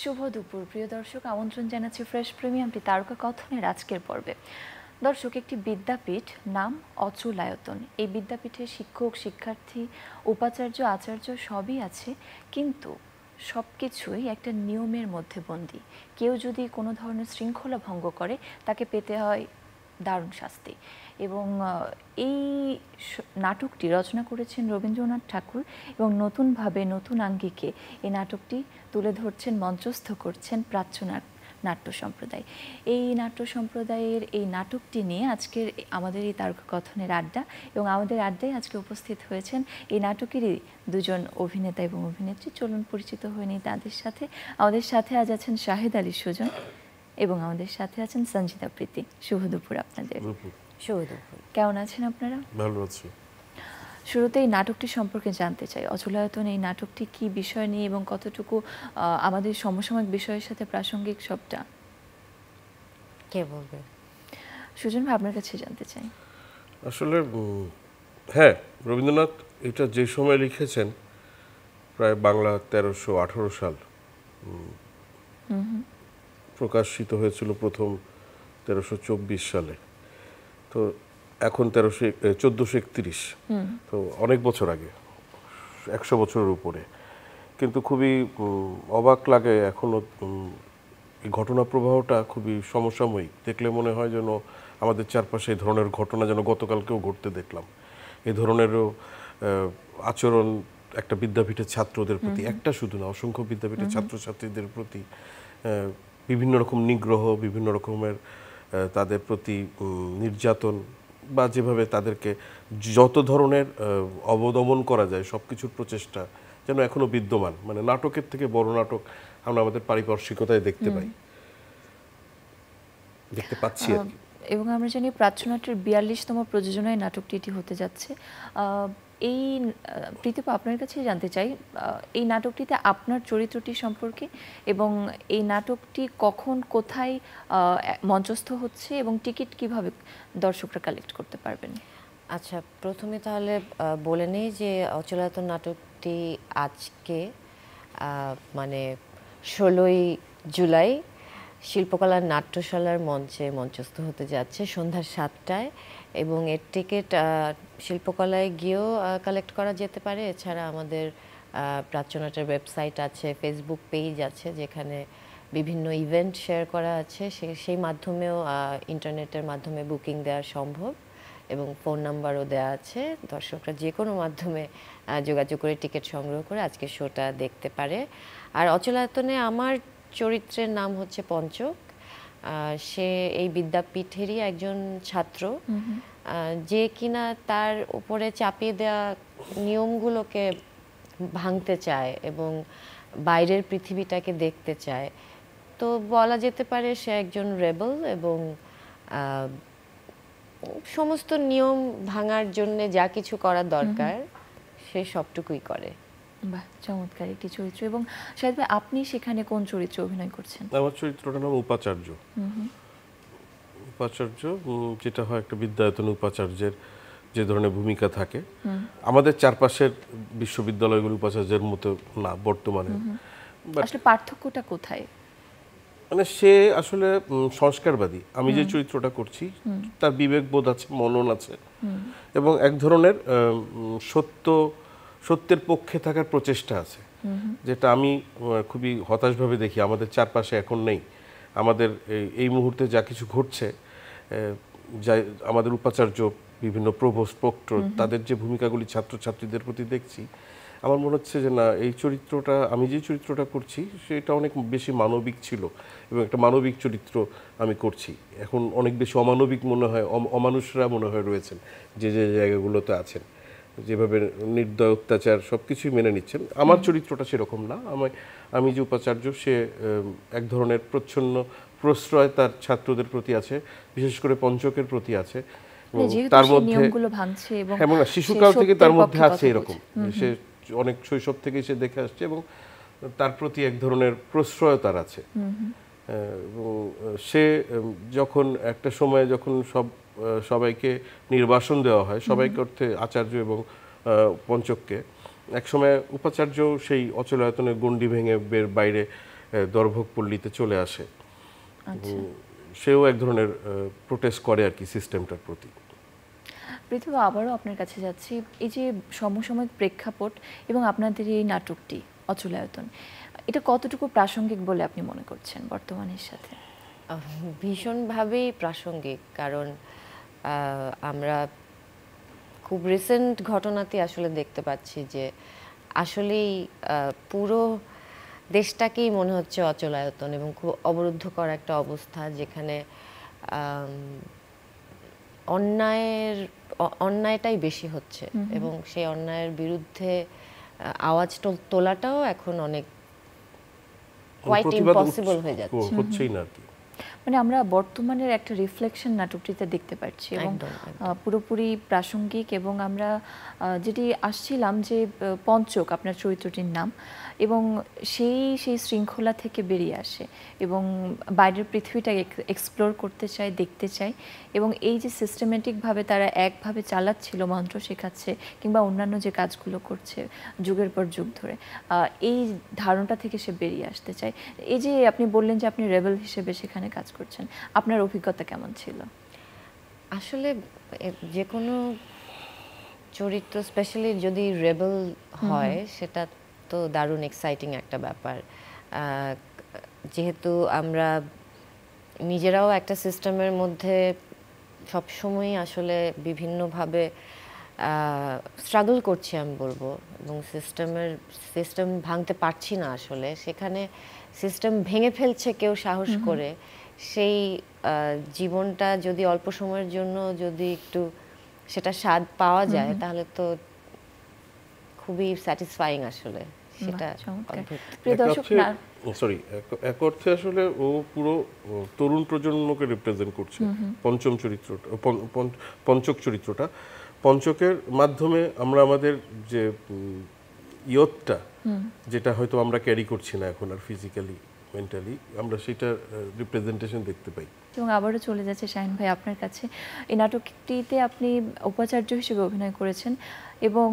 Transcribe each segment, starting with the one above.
শুভ দুপুর প্রিয় দর্শক, আমন্ত্রণ জানাচ্ছি ফ্রেশ প্রিমিয়ামটি তারকা কথনের আজকের পর্বে। দর্শক, একটি বিদ্যাপীঠ, নাম অচলায়তন। এই বিদ্যাপীঠে শিক্ষক, শিক্ষার্থী, উপাচার্য, আচার্য সবই আছে, কিন্তু সব কিছুই একটা নিয়মের মধ্যে বন্দী। কেউ যদি কোনো ধরনের শৃঙ্খলা ভঙ্গ করে তাকে পেতে হয় দারুণ শাস্তি। এবং এই নাটকটি রচনা করেছেন রবীন্দ্রনাথ ঠাকুর এবং নতুনভাবে নতুন আঙ্গিকে এই নাটকটি তুলে ধরছেন, মঞ্চস্থ করছেন প্রাচ্য নাট্য সম্প্রদায়। এই নাট্য সম্প্রদায়ের এই নাটকটি নিয়ে আজকের আমাদের এই তারকা কথনের আড্ডা, এবং আমাদের আড্ডায় আজকে উপস্থিত হয়েছেন এই নাটকেরই দুজন অভিনেতা এবং অভিনেত্রী। চলুন পরিচিত হয়ে নিই তাদের সাথে। আমাদের সাথে আজ আছেন শাহেদ আলী সুজন এবং আমাদের সাথে আছেন সঞ্জিতা প্রীতি। শুভ দুপুর আপনাদের। শুভ দুপুর। কেমন আছেন আপনারা? ভালো আছি। শুরুতে এই নাটকটি সম্পর্কে জানতে চাই। অচলায়তন এই নাটকটি কি বিষয় নিয়ে এবং কতটুকু আমাদের সমসাময়িক বিষয়ের সাথে প্রাসঙ্গিক সবটা কে বলবে? সুজন ভাই, আপনার কাছে জানতে চাই। আসলে হ্যাঁ, রবীন্দ্রনাথ এটা যে সময় লিখেছেন প্রায় বাংলা 1318 সাল, প্রকাশিত হয়েছিল প্রথম 1324 সালে, তো এখন 1431, তো অনেক বছর আগে, 100 বছরের উপরে। কিন্তু খুবই অবাক লাগে এখনো এই ঘটনা প্রবাহটা খুবই সমসাময়িক। দেখলে মনে হয় যেন আমাদের চারপাশে এই ধরনের ঘটনা যেন গতকালকেও ঘটতে দেখলাম। এই ধরনেরও আচরণ একটা বিদ্যাপীঠের ছাত্রদের প্রতি, একটা শুধু না, অসংখ্য বিদ্যাপীঠের ছাত্রছাত্রীদের প্রতি বিভিন্ন রকম নিগ্রহ, বিভিন্ন রকমের তাদের প্রতি নির্যাতন, বা যেভাবে তাদেরকে যত ধরনের অবদমন করা যায় সব কিছুর প্রচেষ্টা যেন এখনো বিদ্যমান। মানে নাটকের থেকে বড় নাটক আমরা আমাদের পারিপার্শ্বিকতায় দেখতে পাচ্ছি আর কি। এবং আমরা জানি প্রাচ্যনাট্যের 42তম প্রযোজনায় নাটকটি এটি হতে যাচ্ছে। এই প্রীতিপা, আপনার কাছে জানতে চাই এই নাটকটিতে আপনার চরিত্রটি সম্পর্কে, এবং এই নাটকটি কখন কোথায় মঞ্চস্থ হচ্ছে এবং টিকিট কিভাবে দর্শকরা কালেক্ট করতে পারবেন? আচ্ছা, প্রথমে তাহলে বলে নেই যে অচলায়তন নাটকটি আজকে মানে 16ই জুলাই শিল্পকলা নাট্যশালার মঞ্চে মঞ্চস্থ হতে যাচ্ছে সন্ধ্যা 7টায়, এবং এর টিকিট শিল্পকলায় গিয়েও কালেক্ট করা যেতে পারে। এছাড়া আমাদের প্রাচ্যনাটের ওয়েবসাইট আছে, ফেসবুক পেজ আছে, যেখানে বিভিন্ন ইভেন্ট শেয়ার করা আছে, সেই মাধ্যমেও ইন্টারনেটের মাধ্যমে বুকিং দেওয়া সম্ভব, এবং ফোন নাম্বারও দেওয়া আছে। দর্শকরা যে কোনো মাধ্যমে যোগাযোগ করে টিকিট সংগ্রহ করে আজকে শোটা দেখতে পারে। আর অচলায়তনে আমার চরিত্রের নাম হচ্ছে পঞ্চক। সে এই বিদ্যাপীঠেরই একজন ছাত্র, যে কিনা তার উপরে চাপিয়ে দেওয়া নিয়মগুলোকে ভাঙতে চায় এবং বাইরের পৃথিবীটাকে দেখতে চায়। তো বলা যেতে পারে সে একজন রেবেল, এবং সমস্ত নিয়ম ভাঙার জন্য যা কিছু করা দরকার সে সবটুকুই করে। বাহ, চমৎকার একটি চরিত্র। এবং শাহেদ ভাই, আপনি সেখানে কোন চরিত্রে অভিনয় করছেন? আমার চরিত্রটার নাম উপাচার্য। উপাচার্য যেটা হয় একটা বিদ্যায়তন উপাচার্যের যে ধরনের ভূমিকা থাকে, আমাদের চারপাশের বিশ্ববিদ্যালয়গুলো উপাচার্যের মতো না বর্তমানে। আসলে পার্থক্যটা কোথায়? মানে সে আসলে সংস্কারবাদী। আমি যে চরিত্রটা করছি তার বিবেকবোধ আছে, মনন আছে, এবং এক ধরনের সত্যের পক্ষে থাকার প্রচেষ্টা আছে, যেটা আমি খুবই হতাশভাবে দেখি আমাদের চারপাশে এখন নেই। আমাদের এই মুহূর্তে যা কিছু ঘটছে, যা আমাদের উপাচার্য, বিভিন্ন প্রভোস্ট, প্রক্টর, তাদের যে ভূমিকাগুলি ছাত্রছাত্রীদের প্রতি দেখছি, আমার মনে হচ্ছে যে না, এই চরিত্রটা, আমি যে চরিত্রটা করছি সেটা অনেক বেশি মানবিক ছিল, এবং একটা মানবিক চরিত্র আমি করছি। এখন অনেক বেশি অমানবিক মনে হয়, অমানুষরা মনে হয় রয়েছেন যে যে জায়গাগুলোতে আছেন, যেভাবে নির্দয় অত্যাচার সব কিছুই মেনে নিচ্ছেন। আমার চরিত্রটা সেরকম না। আমি যে উপাচার্য, সে এক ধরনের প্রচ্ছন্ন প্রশ্রয় তার ছাত্রদের প্রতি আছে, বিশেষ করে পঞ্চকের প্রতি আছে, তার মধ্যে এবং শিশুকাল থেকে তার মধ্যে আছে এরকম, সে অনেক শৈশব থেকে সে দেখে আসছে, এবং তার প্রতি এক ধরনের প্রশ্রয়তার আছে। সে যখন একটা সময় যখন সবাইকে নির্বাসন দেওয়া হয়, সবাইকে অর্থে আচার্য এবং পঞ্চককে, এক সময় উপাচার্য সেই অচলায়তনের গণ্ডি ভেঙে বাইরে দর্ভকপল্লীতে চলে আসে। আচ্ছা, সেও এক ধরনের প্রোটেস্ট করে আর কি সিস্টেমটার প্রতি। পৃথিবী, আবারও আপনার কাছে যাচ্ছি। এই যে সমসাময়িক প্রেক্ষাপট এবং আপনাদের এই নাটকটি অচলায়তন, এটা কতটুকু প্রাসঙ্গিক বলে আপনি মনে করছেন বর্তমানের সাথে? ভীষণভাবেই প্রাসঙ্গিক, কারণ আমরা খুব রিসেন্ট ঘটনাতে আসলে দেখতে পাচ্ছি যে আসলেই পুরো দেশটাকেই মনে হচ্ছে অচলায়তন এবং খুব অবরুদ্ধকর একটা অবস্থা, যেখানে অন্যায়টাই বেশি হচ্ছে এবং সেই অন্যায়ের বিরুদ্ধে আওয়াজ তোলাটাও এখন অনেক কোয়াইট ইম্পসিবল হয়ে যাচ্ছে। হচ্ছেই না আর কি। মানে আমরা বর্তমানের একটা রিফ্লেকশন নাটকটিতে দেখতে পাচ্ছি এবং পুরোপুরি প্রাসঙ্গিক। এবং আমরা যেটি আসছিলাম যে পঞ্চক আপনার চরিত্রটির নাম, এবং সেই শৃঙ্খলা থেকে বেরিয়ে আসে এবং বাইরের পৃথিবীটা এক্সপ্লোর করতে চায়, দেখতে চায়। এবং এই যে সিস্টেমেটিকভাবে তারা একভাবে চালাচ্ছিল, মন্ত্র শেখাচ্ছে কিংবা অন্যান্য যে কাজগুলো করছে যুগের পর যুগ ধরে, এই ধারণাটা থেকে সে বেরিয়ে আসতে চায়। এই যে আপনি বললেন যে আপনি রেবেল হিসেবে সেখানে কাজ করছেন, আপনার অভিজ্ঞতা কেমন ছিল? আসলে যে কোনো চরিত্র, স্পেশালি যদি রেবেল হয়, সেটা তো দারুণ এক্সাইটিং একটা ব্যাপার। যেহেতু আমরা নিজেরাও একটা সিস্টেমের মধ্যে সবসময়ই আসলে বিভিন্নভাবে স্ট্রাগল করছি আমি বলবো, এবং সিস্টেম ভাঙতে পারছি না আসলে। সেখানে সিস্টেম ভেঙে ফেলছে কেউ সাহস করে, সেই জীবনটা যদি অল্প সময়ের জন্য যদি একটু সেটা স্বাদ পাওয়া যায়, তাহলে তো খুবই স্যাটিসফাইং আসলে। সেটা সরি, এক অর্থে আসলে ও পুরো তরুণ প্রজন্মকে রিপ্রেজেন্ট করছে। পঞ্চক চরিত্রটা, পঞ্চকের মাধ্যমে আমরা আমাদের যে ইয়তটা, যেটা হয়তো আমরা ক্যারি করছি না এখন আর ফিজিক্যালি মেন্টালি, আমরা সেটা রিপ্রেজেন্টেশন দেখতে পাই। এবং আবারও চলে যাচ্ছে শাহিন ভাই আপনার কাছে। এই নাটকটিতে আপনি উপাচার্য হিসেবে অভিনয় করেছেন এবং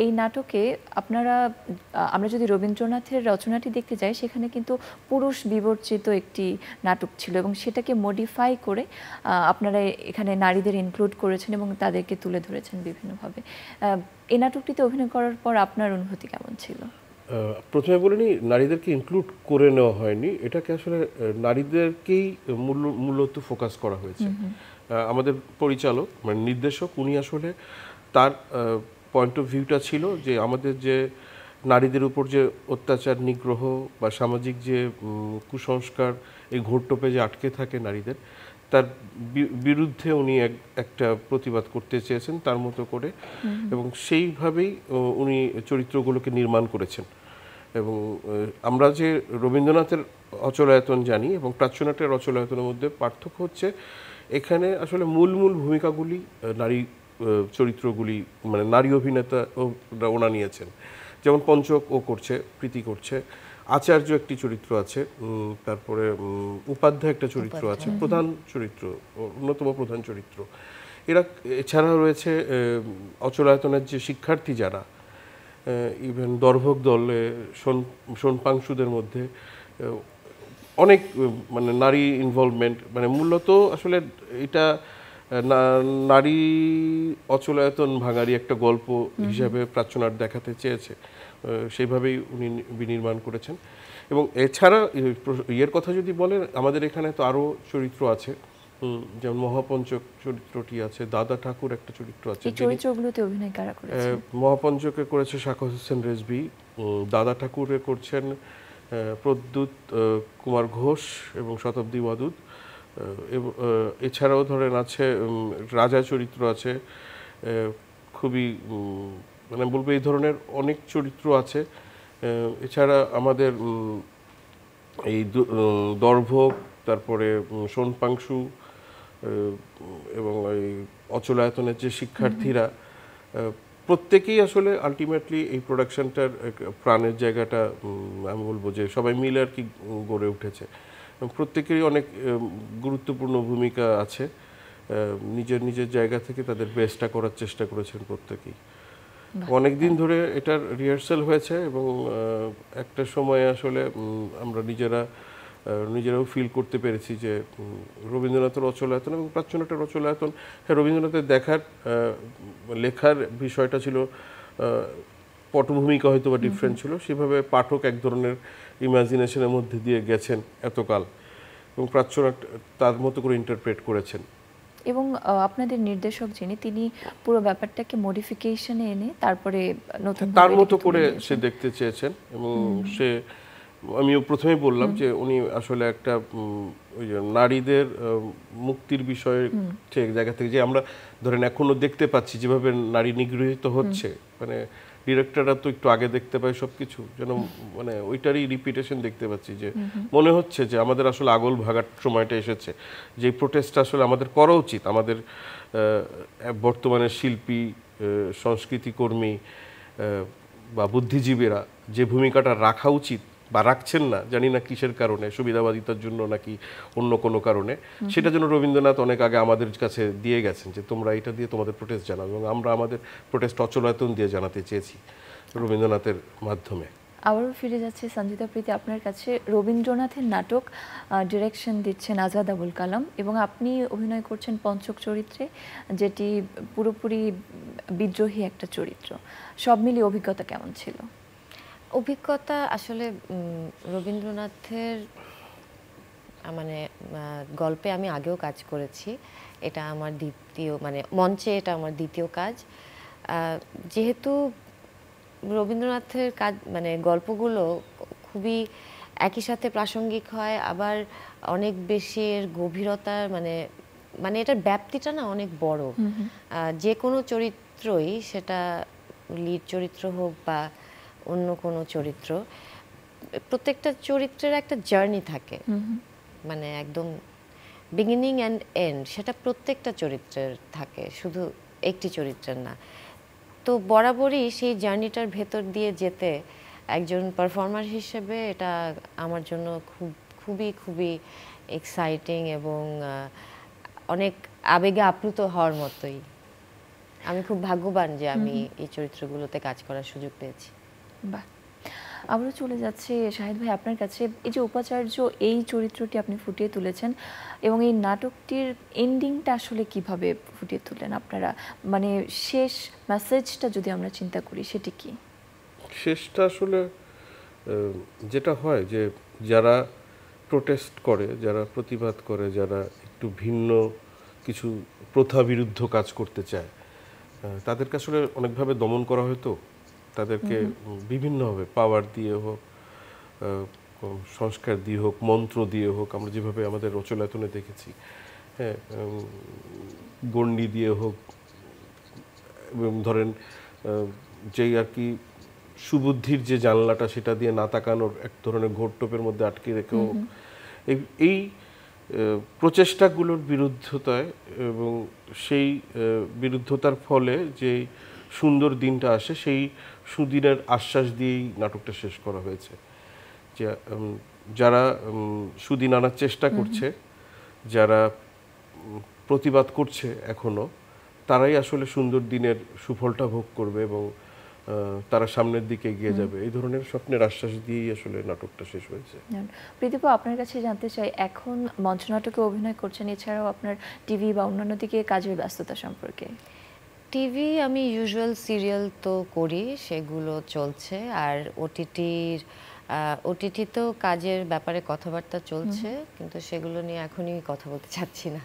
এই নাটকে আমরা যদি রবীন্দ্রনাথের রচনাটি দেখতে যাই, সেখানে কিন্তু পুরুষ বিবর্জিত একটি নাটক ছিল এবং সেটাকে মডিফাই করে আপনারা এখানে নারীদের ইনক্লুড করেছেন এবং তাদেরকে তুলে ধরেছেন বিভিন্নভাবে। এই নাটকটিতে অভিনয় করার পর আপনার অনুভূতি কেমন ছিল? প্রথমে বলে নিই, নারীদেরকে ইনক্লুড করে নেওয়া হয়নি, এটাকে আসলে নারীদেরকেই মূলত ফোকাস করা হয়েছে। আমাদের পরিচালক মানে নির্দেশক, উনি আসলে তার পয়েন্ট অফ ভিউটা ছিল যে আমাদের যে নারীদের উপর যে অত্যাচার, নিগ্রহ বা সামাজিক যে কুসংস্কার, এই ঘোরটোপে যে আটকে থাকে নারীদের, তার বিরুদ্ধে উনি একটা প্রতিবাদ করতে চেয়েছেন তার মতো করে, এবং সেইভাবেই উনি চরিত্রগুলোকে নির্মাণ করেছেন। এবং আমরা যে রবীন্দ্রনাথের অচলায়তন জানি এবং প্রাচ্যনাটের অচলায়তনের মধ্যে পার্থক্য হচ্ছে, এখানে আসলে মূল ভূমিকাগুলি নারী চরিত্রগুলি, মানে নারী অভিনেতা ওনা নিয়েছেন। যেমন পঞ্চক ও করছে, প্রীতি করছে, আচার্য একটি চরিত্র আছে, তারপরে উপাধ্যায় একটা চরিত্র আছে, প্রধান চরিত্র, অন্যতম প্রধান চরিত্র এরা। এছাড়া রয়েছে অচলায়তনের যে শিক্ষার্থী যারা, ইভেন দর্ভক দলে সোনপাংশুদের মধ্যে অনেক মানে নারী ইনভলভমেন্ট, মানে মূলত আসলে এটা নারী অচলায়তন ভাঙারি একটা গল্প হিসাবে প্রাচ্যনাট দেখাতে চেয়েছে, সেইভাবেই উনি বিনির্মাণ করেছেন। এবং এছাড়া ইয়ের কথা যদি বলেন, আমাদের এখানে তো আরও চরিত্র আছে, যেমন মহাপঞ্চক চরিত্রটি আছে, দাদা ঠাকুর একটা চরিত্র আছে। এই চরিত্রগুলোতে অভিনয় কারা করেছেন? মহাপঞ্চকে করেছে সাখাওয়াত হোসেন রেজভী, দাদা ঠাকুরে করছেন প্রদ্যুৎ কুমার ঘোষ এবং শতাব্দী ওয়াদুদ। এছাড়াও ধরেন আছে রাজা চরিত্র আছে, খুবই মানে বলবো এই ধরনের অনেক চরিত্র আছে। এছাড়া আমাদের এই দর্ভক, তারপরে সোনপাংশু এবং এই অচলায়তনের যে শিক্ষার্থীরা, প্রত্যেকেই আসলে আলটিমেটলি এই প্রোডাকশনটার প্রাণের জায়গাটা আমি বলবো যে সবাই মিলে আর কি গড়ে উঠেছে। প্রত্যেকেরই অনেক গুরুত্বপূর্ণ ভূমিকা আছে, নিজের নিজের জায়গা থেকে তাদের বেস্টটা করার চেষ্টা করেছেন প্রত্যেকেই। অনেক দিন ধরে এটার রিহার্সাল হয়েছে এবং একটা সময় আসলে আমরা নিজেরাও ফিল করতে পেরেছি যে রবীন্দ্রনাথের রচনায়তন এবং প্রাচ্যনাটের রচনায়তন, হ্যাঁ রবীন্দ্রনাথের লেখার বিষয়টা ছিল পটভূমিকা হয়তো বা ডিফারেন্ট ছিল, সেভাবে পাঠক এক ধরনের ইমাজিনেশনের মধ্যে দিয়ে গেছেন এতকাল এবং প্রাচ্যনাট তার মতো করে ইন্টারপ্রেট করেছেন। এবং আপনাদের নির্দেশক যিনি, তিনি পুরো ব্যাপারটাকে মডিফিকেশনে এনে তারপরে নতুন তার মতো করে সে দেখতে চেয়েছেন এবং আমিও প্রথমেই বললাম যে উনি আসলে একটা ওই যে নারীদের মুক্তির বিষয়ের ঠিক জায়গা থেকে, যে আমরা ধরেন এখনো দেখতে পাচ্ছি যেভাবে নারী নিগৃহীত হচ্ছে, মানে ডিরেক্টররা তো একটু আগে দেখতে পায় সবকিছু, যেন মানে ওইটারই রিপিটেশন দেখতে পাচ্ছি, যে মনে হচ্ছে যে আমাদের আসলে আগল ভাগার সময়টা এসেছে, যে প্রোটেস্টটা আসলে আমাদের করা উচিত। আমাদের বর্তমানে শিল্পী, সংস্কৃতি কর্মী বা বুদ্ধিজীবীরা যে ভূমিকাটা রাখা উচিত বা রাখছেন না, জানি না কিসের কারণে, সুবিধাবাদিতার জন্য নাকি অন্য কোনো কারণে, সেটা যেন রবীন্দ্রনাথ অনেক আগে আমাদের কাছে দিয়ে গেছেন যে তোমরা এটা দিয়ে তোমাদের প্রোটেস্ট জানাও, এবং আমরা আমাদের প্রোটেস্ট অচলায়তন দিয়ে জানাতে চেয়েছি রবীন্দ্রনাথের মাধ্যমে। আবারও ফিরে যাচ্ছে সঞ্জিতা প্রীতি আপনার কাছে। রবীন্দ্রনাথের নাটক ডিরেকশন দিচ্ছেন আজাদ আবুল কালাম এবং আপনি অভিনয় করছেন পঞ্চক চরিত্রে, যেটি পুরোপুরি বিদ্রোহী একটা চরিত্র। সব মিলিয়ে অভিজ্ঞতা কেমন ছিল? অভিজ্ঞতা আসলে রবীন্দ্রনাথের মানে গল্পে আমি আগেও কাজ করেছি, এটা আমার দ্বিতীয়, মানে মঞ্চে এটা আমার দ্বিতীয় কাজ। যেহেতু রবীন্দ্রনাথের কাজ মানে গল্পগুলো খুবই একই সাথে প্রাসঙ্গিক হয়, আবার অনেক বেশি এর গভীরতা, মানে মানে এটার ব্যাপ্তিটা না অনেক বড়। যে কোনো চরিত্রই, সেটা লিড চরিত্র হোক বা অন্য কোনো চরিত্র, প্রত্যেকটা চরিত্রের একটা জার্নি থাকে, মানে একদম বিগিনিং অ্যান্ড এন্ড, সেটা প্রত্যেকটা চরিত্রের থাকে, শুধু একটি চরিত্রের না। তো বরাবরই সেই জার্নিটার ভেতর দিয়ে যেতে একজন পারফর্মার হিসেবে এটা আমার জন্য খুবই খুবই এক্সাইটিং এবং অনেক আবেগে আপ্লুত হওয়ার মতোই। আমি খুব ভাগ্যবান যে আমি এই চরিত্রগুলোতে কাজ করার সুযোগ পেয়েছি। বাহ, আবারও চলে যাচ্ছে শাহিদ ভাই আপনার কাছে। এই যে উপাচার্য, এই চরিত্রটি আপনি ফুটিয়ে তুলেছেন এবং এই নাটকটির এন্ডিংটা আসলে কিভাবে ফুটিয়ে তুললেন আপনারা, মানে শেষ মেসেজটা যদি আমরা চিন্তা করি সেটি কি? শেষটা আসলে যেটা হয় যে যারা প্রোটেস্ট করে, যারা প্রতিবাদ করে, যারা একটু ভিন্ন কিছু প্রথা বিরুদ্ধ কাজ করতে চায়, তাদেরকে আসলে অনেকভাবে দমন করা হয়তো, তাদেরকে বিভিন্নভাবে পাওয়ার দিয়ে হোক, সংস্কার দিয়ে হোক, মন্ত্র দিয়ে হোক, আমরা যেভাবে আমাদের রচনায়তনে দেখেছি, হ্যাঁ, গণ্ডি দিয়ে হোক, এবং ধরেন যেই আর কি সুবুদ্ধির যে জানলাটা, সেটা দিয়ে না তাকানোর এক ধরনের ঘোরটোপের মধ্যে আটকে রেখেও এই প্রচেষ্টাগুলোর বিরুদ্ধতায় এবং সেই বিরুদ্ধতার ফলে যে সুন্দর দিনটা আসে, সেই সুদিনের আশ্বাস দিয়েই নাটকটা শেষ করা হয়েছে। যে যারা সুদিন আনার চেষ্টা করছে, যারা প্রতিবাদ করছে এখনো, তারাই আসলে সুন্দর দিনের সুফলটা ভোগ করবে এবং তারা সামনের দিকে এগিয়ে যাবে, এই ধরনের স্বপ্নের আশ্বাস দিয়েই আসলে নাটকটা শেষ হয়েছে। প্রীতিপু, আপনার কাছে জানতে চাই, এখন মঞ্চনাটকে অভিনয় করছেন, এছাড়াও আপনার টিভি বা অন্যান্য দিকে কাজের ব্যস্ততা সম্পর্কে? টিভি আমি ইউজুয়াল সিরিয়াল তো করি, সেগুলো চলছে, আর ওটিটিতেও কাজের ব্যাপারে কথাবার্তা চলছে, কিন্তু সেগুলো নিয়ে এখনই কথা বলতে চাচ্ছি না।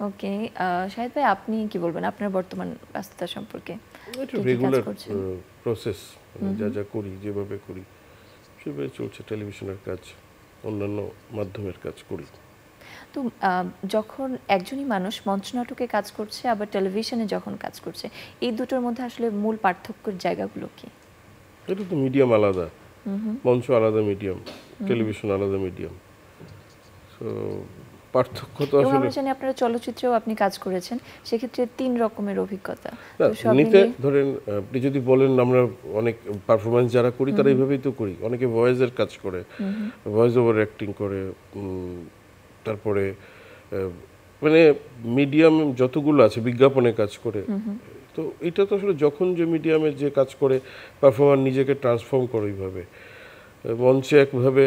ওকে, শাহিদ ভাই আপনি কি বলবেন আপনার বর্তমান ব্যস্ততা সম্পর্কে? রেগুলার প্রসেস, যা যা করি, যেভাবে করি সেভাবে চলছে। টেলিভিশনের কাজ, অন্যান্য মাধ্যমের কাজ করি। তো যখন একজনই মানুষ মঞ্চনাটকে কাজ করছে আবার টেলিভিশনে যখন কাজ করছে, এই দুটোর মধ্যে আসলে মূল পার্থক্যের জায়গাগুলো কি? এটা তো মিডিয়াম আলাদা, মঞ্চ আলাদা মিডিয়াম, টেলিভিশন আলাদা মিডিয়াম। সো পার্থক্য তো আসলে, আমরা জানি আপনারা চলচ্চিত্রেও আপনি কাজ করেছেন, সেক্ষেত্রে 3 রকমের অভিজ্ঞতা। এমনিতে ধরেন আপনি যদি বলেন, আমরা অনেক পারফরমেন্স যারা করি তারা এইভাবেই তো করি। অনেকে ভয়েসের কাজ করে, ভয়েস ওভার অ্যাক্টিং করে, তারপরে মানে মিডিয়াম যতগুলো আছে বিজ্ঞাপনে কাজ করে, তো এটা তো আসলে যখন যে মিডিয়ামে যে কাজ করে পারফর্মার নিজেকে ট্রান্সফর্ম করে এইভাবে মঞ্চে একভাবে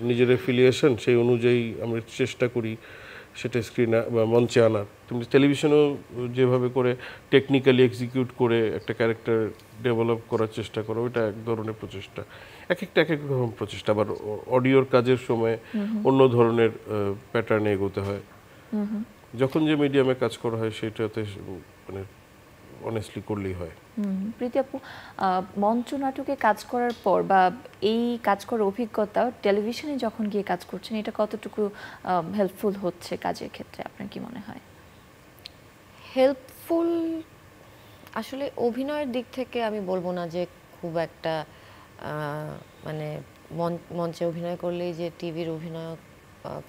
নিজের এফিলিয়েশন সেই অনুযায়ী আমরা চেষ্টা করি সেটা স্ক্রিনে বা মঞ্চে আনার। তেমনি টেলিভিশনেও যেভাবে করে টেকনিক্যালি এক্সিকিউট করে একটা ক্যারেক্টার ডেভেলপ করার চেষ্টা করো, ওইটা এক ধরনের প্রচেষ্টা। এক এক ধরনের প্রচেষ্টা। আবার অডিওর কাজের সময় অন্য ধরনের প্যাটার্নে এগোতে হয়। যখন যে মিডিয়ামে কাজ করা হয় সেটাতে মানে অনেস্টলি করলেই হয়। প্রীতি আপু, মঞ্চ নাটকে কাজ করার পর বা এই কাজ করার অভিজ্ঞতা টেলিভিশনে যখন গিয়ে কাজ করছেন এটা কতটুকু হেল্পফুল হচ্ছে কাজের ক্ষেত্রে আপনার কি মনে হয়? হেল্পফুল আসলে অভিনয়ের দিক থেকে আমি বলবো না যে খুব একটা মানে মঞ্চে অভিনয় করলেই যে টিভির অভিনয়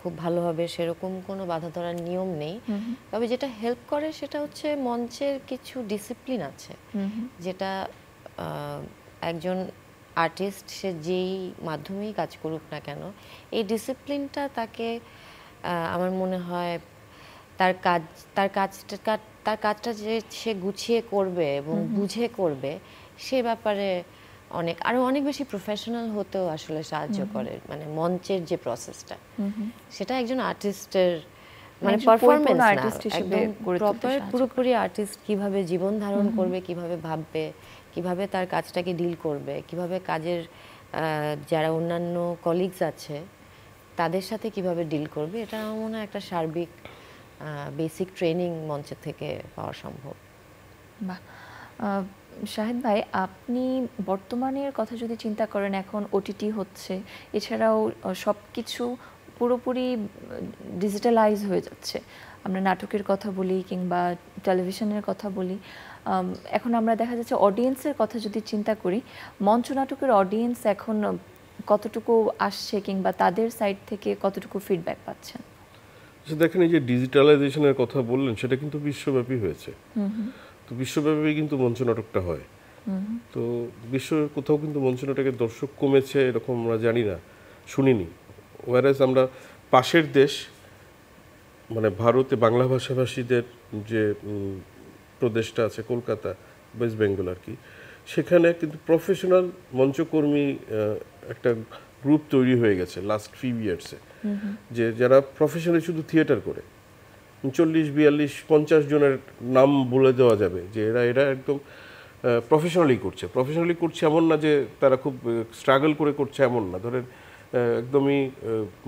খুব ভালো হবে সেরকম কোনো বাধা ধরার নিয়ম নেই। তবে যেটা হেল্প করে সেটা হচ্ছে মঞ্চের কিছু ডিসিপ্লিন আছে, যেটা একজন আর্টিস্ট সে যেই মাধ্যমেই কাজ করুক না কেন এই ডিসিপ্লিনটা তাকে আমার মনে হয় তার কাজটা যে সে গুছিয়ে করবে এবং বুঝে করবে সে ব্যাপারে অনেক বেশি প্রফেশনাল হতেও আসলে সাহায্য করে। মানে মঞ্চের যে প্রসেসটা সেটা একজন আর্টিস্টের মানে পারফরম্যান্স না, একদম প্রপার পুরোপুরি আর্টিস্ট কিভাবে জীবন ধারণ করবে, কিভাবে ভাববে, কিভাবে তার কাজটাকে ডিল করবে, কিভাবে কাজের যারা অন্যান্য কলিগস আছে তাদের সাথে কিভাবে ডিল করবে, এটা আমার মনে হয় একটা সার্বিক বেসিক ট্রেনিং মঞ্চের থেকে পাওয়া সম্ভব। বাহ। শাহেদ ভাই, আপনি বর্তমানের কথা যদি চিন্তা করেন, এখন ওটিটি হচ্ছে, এছাড়াও সব কিছু পুরোপুরি ডিজিটালাইজ হয়ে যাচ্ছে। আমরা নাটকের কথা বলি কিংবা টেলিভিশনের কথা বলি, এখন আমরা দেখা যাচ্ছে অডিয়েন্সের কথা যদি চিন্তা করি, মঞ্চ নাটকের অডিয়েন্স এখন কতটুকু আসছে কিংবা তাদের সাইড থেকে কতটুকু ফিডব্যাক পাচ্ছেন? দেখেন, এই যে ডিজিটালাইজেশনের কথা বললেন সেটা কিন্তু বিশ্বব্যাপী হয়েছে। তো বিশ্বব্যাপী কিন্তু মঞ্চ নাটকটা হয়। তো বিশ্বের কোথাও কিন্তু মঞ্চ নাটকের দর্শক কমেছে এরকম আমরা জানি না, শুনিনি। ওয়ারাস আমরা পাশের দেশ মানে ভারতে বাংলা ভাষাভাষীদের যে প্রদেশটা আছে কলকাতা, ওয়েস্ট বেঙ্গল আর কি, সেখানে কিন্তু প্রফেশনাল মঞ্চকর্মী একটা গ্রুপ তৈরি হয়ে গেছে লাস্ট ফিউ ইয়ার্সে, যে যারা প্রফেশনালি শুধু থিয়েটার করে 40, 42, 50 জনের নাম বলে দেওয়া যাবে যে এরা একদম প্রফেশনালি করছে এমন না যে তারা খুব স্ট্রাগল করে করছে এমন না, ধরেন একদমই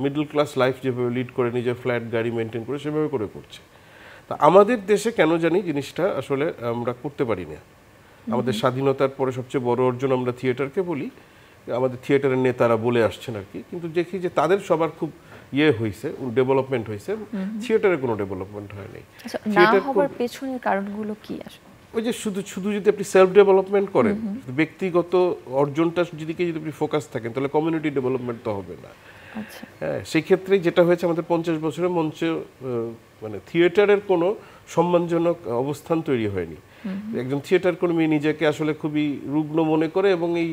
মিডল ক্লাস লাইফ যেভাবে লিড করে নিজের ফ্ল্যাট গাড়ি মেনটেন করে সেভাবে করে করছে। তা আমাদের দেশে কেন জানি জিনিসটা আসলে আমরা করতে পারি না। আমাদের স্বাধীনতার পরে সবচেয়ে বড় অর্জন আমরা থিয়েটারকে বলি, আমাদের থিয়েটারের নেতারা বলে আসছেন আর কি, কিন্তু দেখি যে তাদের সবার খুব হয়েছে, ডেভেলপমেন্ট হয়েছে, থিয়েটারে কোনো ডেভেলপমেন্ট হয়নি। থিয়েটার হবার পেছনের কারণগুলো কি আসলে? ওই যে শুধু যদি আপনি সেলফ ডেভেলপমেন্ট করেন, ব্যক্তিগত অর্জনটা যদি আপনি ফোকাস থাকেন, তাহলে কমিউনিটি ডেভেলপমেন্ট তো হবে না। হ্যাঁ, সেই ক্ষেত্রে যেটা হয়েছে আমাদের 50 বছরের মঞ্চে মানে থিয়েটারের কোনো সম্মানজনক অবস্থান তৈরি হয়নি। একজন থিয়েটার কর্মী নিজেকে আসলে খুবই রুগ্ন মনে করে এবং এই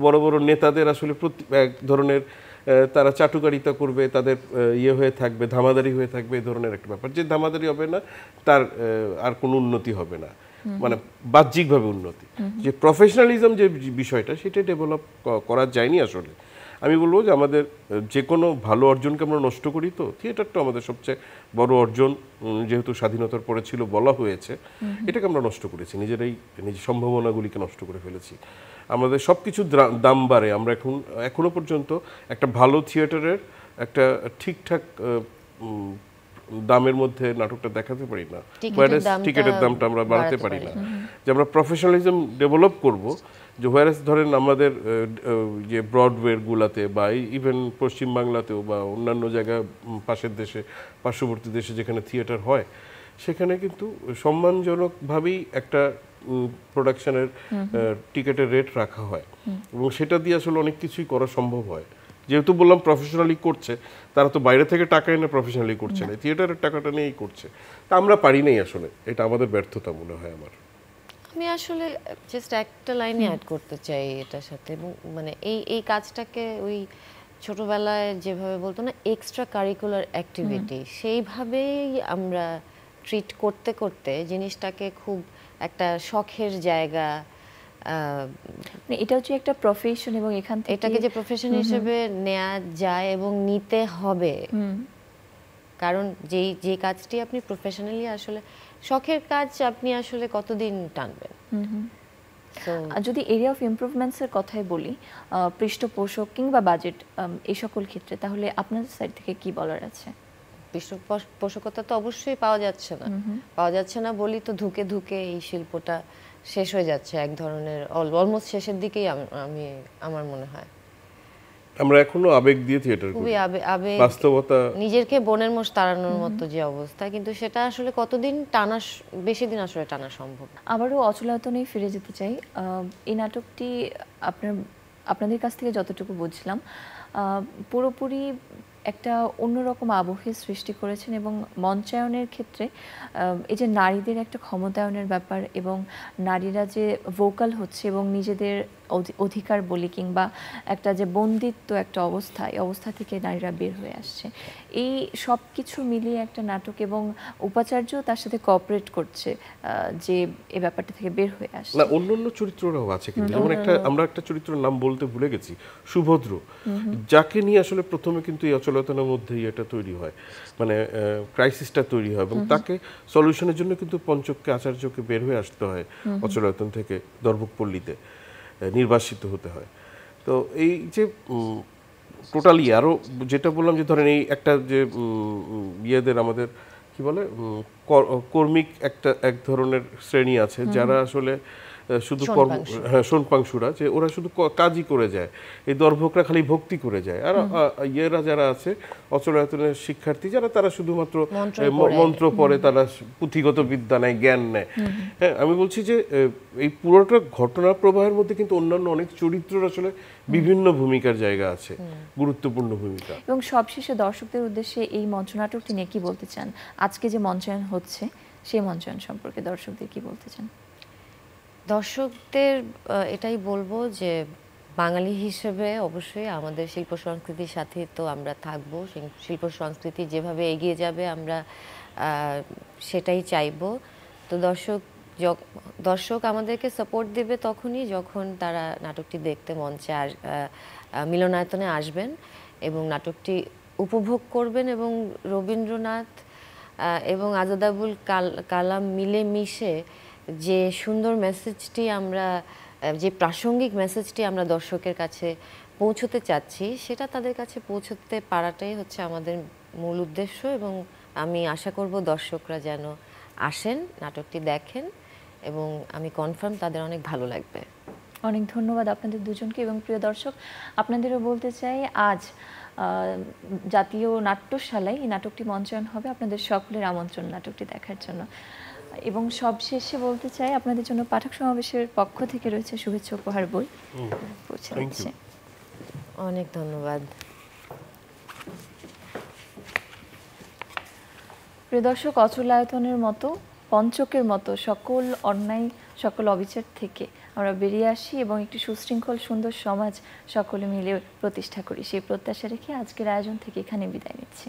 বড় বড় নেতাদের আসলে এক ধরনের তারা চাটুকারিতা করবে, তাদের হয়ে থাকবে, ধামাদারি হয়ে থাকবে, এই ধরনের একটা ব্যাপার। যে ধামাদারি হবে না তার আর কোনো উন্নতি হবে না, মানে বাহ্যিকভাবে উন্নতি। যে প্রফেশনালিজম যে বিষয়টা সেটা ডেভেলপ করা যায়নি আসলে। আমি বলবো যে আমাদের যে কোনো ভালো অর্জনকে আমরা নষ্ট করি, তো থিয়েটারটা আমাদের সবচেয়ে বড় অর্জন, যেহেতু স্বাধীনতার পরে ছিল বলা হয়েছে, এটাকে আমরা নষ্ট করেছি, নিজের সম্ভাবনাগুলিকে নষ্ট করে ফেলেছি। আমাদের সব কিছুর দাম বাড়ে, আমরা এখনো পর্যন্ত একটা ভালো থিয়েটারের একটা ঠিকঠাক দামের মধ্যে নাটকটা দেখাতে পারি না, টিকিটের দামটা আমরা বাড়াতে পারি না। যে আমরা প্রফেশনালিজম ডেভেলপ করব, যে হোয়ারেস ধরেন আমাদের যে ব্রডওয়ের গুলাতে বা ইভেন পশ্চিমবাংলাতেও বা অন্যান্য জায়গায় পাশের দেশে, পার্শ্ববর্তী দেশে যেখানে থিয়েটার হয়, সেখানে কিন্তু সম্মানজনকভাবেই একটা প্রোডাকশনের টিকিটের রেট রাখা হয় এবং সেটা দিয়ে আসলে অনেক কিছুই করা সম্ভব হয়। যেহেতু বললাম প্রফেশনালি করছে, তারা তো বাইরে থেকে টাকা এনে প্রফেশনালি করছে না, থিয়েটারের টাকাটা নিয়েই করছে। তা আমরা পারি নাই আসলে, এটা আমাদের ব্যর্থতা মনে হয় আমার। আমি আসলে জাস্ট একটা লাইনে অ্যাড করতে চাই এটার সাথে, এবং মানে এই কাজটাকে ওই ছোটবেলায় যেভাবে বলতো না এক্সট্রা কারিকুলার অ্যাক্টিভিটি, সেইভাবেই আমরা ট্রিট করতে করতে জিনিসটাকে খুব একটা শখের জায়গা। মানে এটা হচ্ছে একটা প্রফেশন এবং এখান থেকে এটাকে যে প্রফেশন হিসেবে নেওয়া যায় এবং নিতে হবে, কারণ যে কাজটি আপনি প্রফেশনালি আসলে শখের কাজ আপনি আসলে কতদিন টানবেন। আর যদি এরিয়া অফ ইমপ্রুভমেন্টসের কথাই বলি, পৃষ্ঠপোষক কিংবা বাজেট এই সকল ক্ষেত্রে, তাহলে আপনার সাইড থেকে কি বলার আছে? পৃষ্ঠপোষকতা তো অবশ্যই পাওয়া যাচ্ছে না বলি তো ধুকে ধুকে এই শিল্পটা শেষ হয়ে যাচ্ছে এক ধরনের, অলমোস্ট শেষের দিকেই আমার মনে হয়। আমরা এখনো আবেগ দিয়ে থিয়েটার করি, খুবই আবেগ, বাস্তবতা নিজেরকে বনের মোষ তাড়ানোর মতো যে অবস্থা, কিন্তু সেটা আসলে কতদিন টানা, বেশি দিন আসলে টানা সম্ভব। আবারও অচলায়তনেই ফিরে যেতে চাই। এই নাটকটি আপনাদের কাছ থেকে যতটুকু বুঝলাম পুরোপুরি একটা অন্যরকম আবহের সৃষ্টি করেছেন এবং মঞ্চায়নের ক্ষেত্রে এই যে নারীদের একটা ক্ষমতায়নের ব্যাপার এবং নারীরা যে ভোকাল হচ্ছে এবং নিজেদের অধিকার বলি কিংবা একটা যে বন্দিত্ব একটা অবস্থা, এই অবস্থা থেকে নারীরা বের হয়ে আসছে, এই সব কিছু মিলিয়ে একটা নাটক এবং উপাচার্য তার সাথে কোঅপারেট করছে যে এই ব্যাপারটা থেকে বের হয়ে আসছে। না, অন্য চরিত্ররাও আছে কিন্তু, যেমন আমরা একটা চরিত্রের নাম বলতে ভুলে গেছি, সুভদ্র, যাকে নিয়ে আসলে প্রথমে কিন্তু এই অচলায়তনের মধ্যেই এটা তৈরি হয়, মানে ক্রাইসিসটা তৈরি হয় এবং তাকে সলিউশনের জন্য কিন্তু পঞ্চককে আচার্যকে বের হয়ে আসতে হয় অচলায়তন থেকে, দর্ভকপল্লীতে নির্বাসিত হতে হয়। তো এই যে টোটালি আরও যেটা বললাম যে ধরেন এই একটা যে ইয়েদের আমাদের কি বলে কর্মিক এক ধরনের শ্রেণী আছে যারা আসলে শুধু সোনপাংশুরা, যে ওরা শুধু কাজই করে যায়, এই দর্ভকরা খালি ভক্তি করে যায়, আর ইয়েরা যারা আছে অচলায়তনের শিক্ষার্থী যারা, তারা শুধুমাত্র মন্ত্র পড়ে, তারা পুঁথিগত বিদ্যা নেয়, জ্ঞান নেয়। হ্যাঁ, আমি বলছি যে এই পুরোটা ঘটনা প্রবাহের মধ্যে কিন্তু অন্যান্য অনেক চরিত্রের আসলে বিভিন্ন ভূমিকার জায়গা আছে, গুরুত্বপূর্ণ ভূমিকা। এবং সবশেষে দর্শকদের উদ্দেশ্যে এই মঞ্চনাটকটি নিয়ে কি বলতে চান? আজকে যে মঞ্চায়ন হচ্ছে সেই মঞ্চায়ন সম্পর্কে দর্শকদের কি বলতে চান? দর্শকদের এটাই বলবো যে বাঙালি হিসেবে অবশ্যই আমাদের শিল্প সংস্কৃতির সাথে তো আমরা থাকবো, শিল্প সংস্কৃতি যেভাবে এগিয়ে যাবে আমরা সেটাই চাইবো। তো দর্শক আমাদেরকে সাপোর্ট দেবে তখনই যখন তারা নাটকটি দেখতে মঞ্চে মিলনায়তনে আসবেন এবং নাটকটি উপভোগ করবেন এবং রবীন্দ্রনাথ এবং আজাদ আবুল কালাম মিলে মিশে যে সুন্দর মেসেজটি আমরা, যে প্রাসঙ্গিক মেসেজটি আমরা দর্শকের কাছে পৌঁছতে চাচ্ছি, সেটা তাদের কাছে পৌঁছতে পারাটাই হচ্ছে আমাদের মূল উদ্দেশ্য। এবং আমি আশা করব দর্শকরা যেন আসেন, নাটকটি দেখেন, এবং আমি কনফার্ম তাদের অনেক ভালো লাগবে। অনেক ধন্যবাদ আপনাদের দুজনকে। এবং প্রিয় দর্শক, আপনাদেরও বলতে চাই আজ জাতীয় নাট্যশালায় এই নাটকটি মঞ্চায়ন হবে, আপনাদের সকলের আমন্ত্রণ নাটকটি দেখার জন্য। এবং সবশেষে বলতে চাই আপনাদের জন্য পাঠক সমাবেশের পক্ষ থেকে রয়েছে শুভেচ্ছা উপহার বই পৌঁছে দিচ্ছে। অনেক ধন্যবাদ। প্রিয় দর্শক, অচলায়তনের মতো, পঞ্চকের মতো সকল অন্যায়, সকল অবিচার থেকে আমরা বেরিয়ে আসি এবং একটি সুশৃঙ্খল সুন্দর সমাজ সকলে মিলে প্রতিষ্ঠা করি, সেই প্রত্যাশা রেখে আজকের আয়োজন থেকে এখানে বিদায় নিচ্ছি।